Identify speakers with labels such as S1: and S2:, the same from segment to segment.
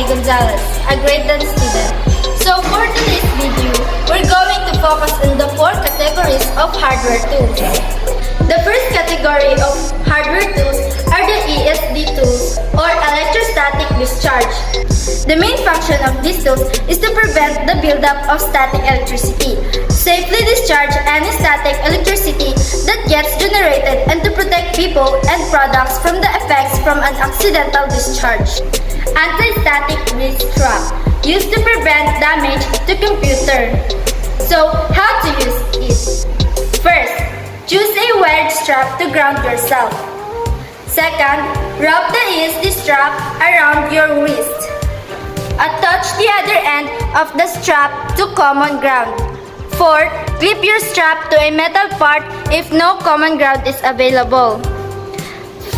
S1: Gonzales, a grade 10 student. So for today's video, we're going to focus on the 4 categories of hardware tools. The first category of hardware tools are the ESD tools or electrostatic discharge. The main function of these tools is to prevent the buildup of static electricity, safely discharge any static electricity that gets generated, and to protect people and products from the effects from an accidental discharge. Anti-static wrist strap, used to prevent damage to computer. So, how to use it? First, choose a wired strap to ground yourself. Second, wrap the ESD strap around your wrist. Attach the other end of the strap to common ground. Fourth, clip your strap to a metal part if no common ground is available.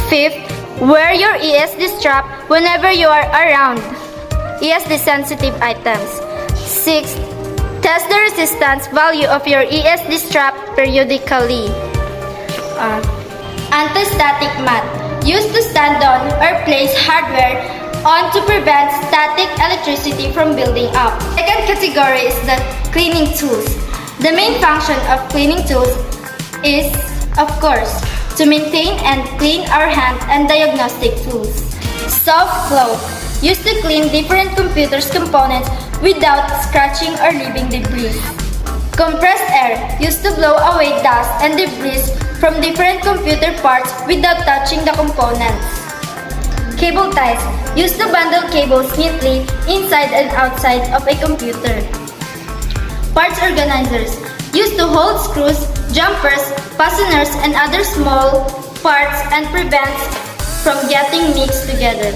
S1: Fifth, wear your ESD strap whenever you are around ESD-sensitive items. Sixth, test the resistance value of your ESD strap periodically. Anti-static mat, used to stand on or place hardware on to prevent static electricity from building up. Second category is the cleaning tools. The main function of cleaning tools is, of course, to maintain and clean our hand and diagnostic tools. Soft cloth, used to clean different computers' components without scratching or leaving debris. Compressed air, used to blow away dust and debris from different computer parts without touching the components. Cable ties, used to bundle cables neatly inside and outside of a computer. Parts organizers, used to hold screws, jumpers, fasteners, and other small parts and prevents from getting mixed together.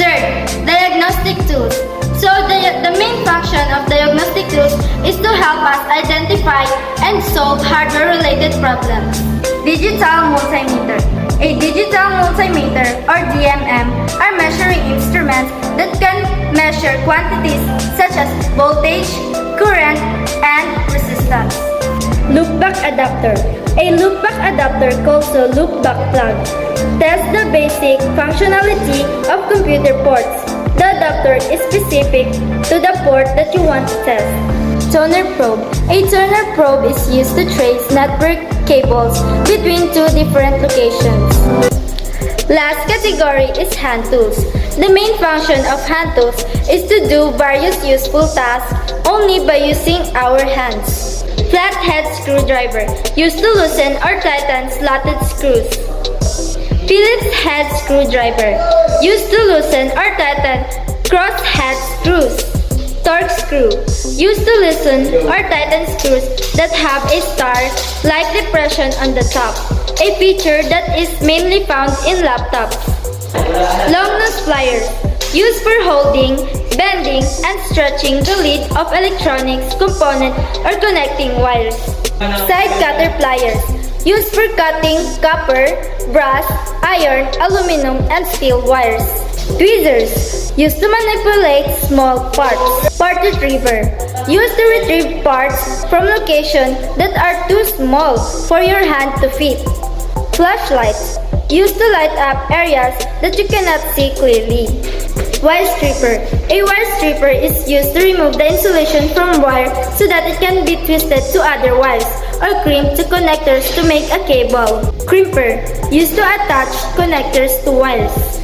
S1: Third, diagnostic tools. So the main function of diagnostic tools is to help us identify and solve hardware-related problems. Digital multimeter. A digital multimeter, or DMM, are measuring instruments that can measure quantities such as voltage, current, and resistance. Loopback adapter. A loopback adapter, called a loopback plug, tests the basic functionality of computer ports. The adapter is specific to the port that you want to test. Toner probe. A toner probe is used to trace network cables between 2 different locations. Last category is hand tools. The main function of hand tools is to do various useful tasks only by using our hands. Flathead screwdriver, used to loosen or tighten slotted screws. Phillips head screwdriver, used to loosen or tighten cross-head screws. Torque screw, used to loosen or tighten screws that have a star-like depression on the top, a feature that is mainly found in laptops. Long nose pliers, used for holding, bending, and stretching the lid of electronics component or connecting wires. Side cutter pliers, used for cutting copper, brass, iron, aluminum, and steel wires. Tweezers, used to manipulate small parts. Part retriever, used to retrieve parts from locations that are too small for your hand to fit. Flashlights, used to light up areas that you cannot see clearly. Wire stripper. A wire stripper is used to remove the insulation from wire so that it can be twisted to other wires or crimped to connectors to make a cable. Crimper, used to attach connectors to wires.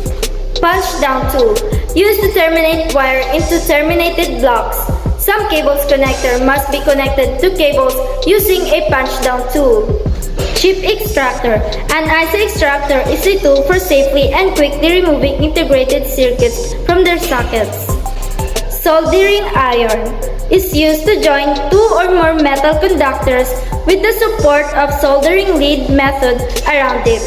S1: Punch down tool, used to terminate wire into terminated blocks. Some cables connector must be connected to cables using a punch down tool. Chip extractor. An IC extractor is a tool for safely and quickly removing integrated circuits from their sockets. Soldering iron is used to join 2 or more metal conductors with the support of soldering lead method around it.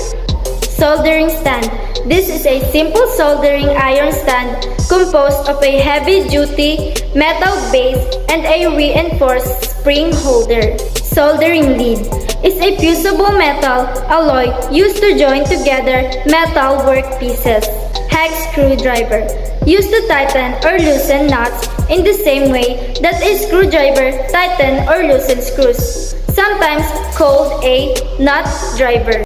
S1: Soldering stand. This is a simple soldering iron stand composed of a heavy-duty metal base and a reinforced spring holder. Soldering lead is a fusible metal alloy used to join together metal workpieces. Hex screwdriver, used to tighten or loosen nuts in the same way that a screwdriver tightens or loosens screws, sometimes called a nut driver.